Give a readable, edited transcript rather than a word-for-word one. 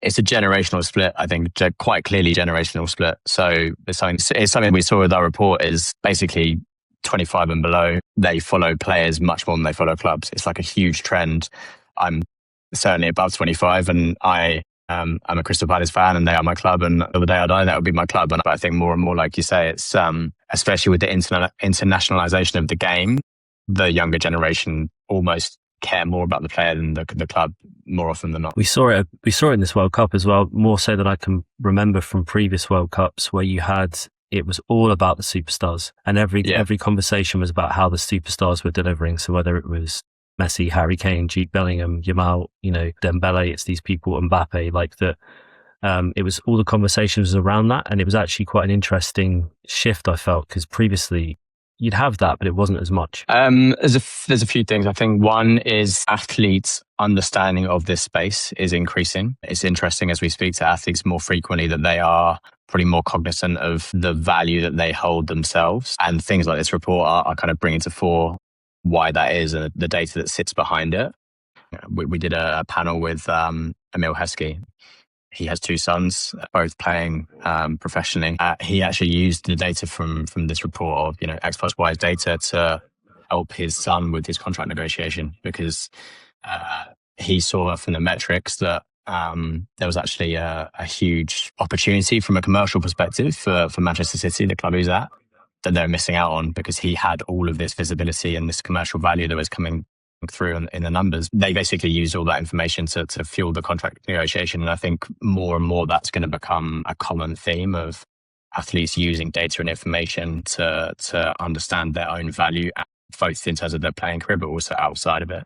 it's a generational split, I think, quite clearly generational split. So it's something we saw with our report is basically 25 and below, they follow players much more than they follow clubs. It's like a huge trend. I'm certainly above 25 and I'm a Crystal Palace fan and they are my club, and the day I die, that would be my club. And I think more and more, like you say, it's especially with the internationalization of the game, the younger generation almost care more about the player than the club more often than not. We saw it in this World Cup as well, more so than I can remember from previous World Cups, where it was all about the superstars, and every conversation was about how the superstars were delivering. So whether it was Messi, Harry Kane, Jude Bellingham, Yamal, Dembele, it's these people, Mbappe, like that. It was all the conversations around that, and it was actually quite an interesting shift, I felt, because previously you'd have that, but it wasn't as much. There's a few things. I think one is athletes' understanding of this space is increasing. It's interesting as we speak to athletes more frequently that they are probably more cognizant of the value that they hold themselves. And things like this report are kind of bringing to fore why that is and the data that sits behind it. We did a panel with Emile Heskey. He has two sons, both playing professionally. He actually used the data from this report of X plus Y's data to help his son with his contract negotiation, because he saw from the metrics that there was actually a huge opportunity from a commercial perspective for Manchester City, the club he's at, that they're missing out on, because he had all of this visibility and this commercial value that was coming through in the numbers. They basically used all that information to fuel the contract negotiation. And I think more and more that's going to become a common theme of athletes using data and information to understand their own value, both in terms of their playing career, but also outside of it.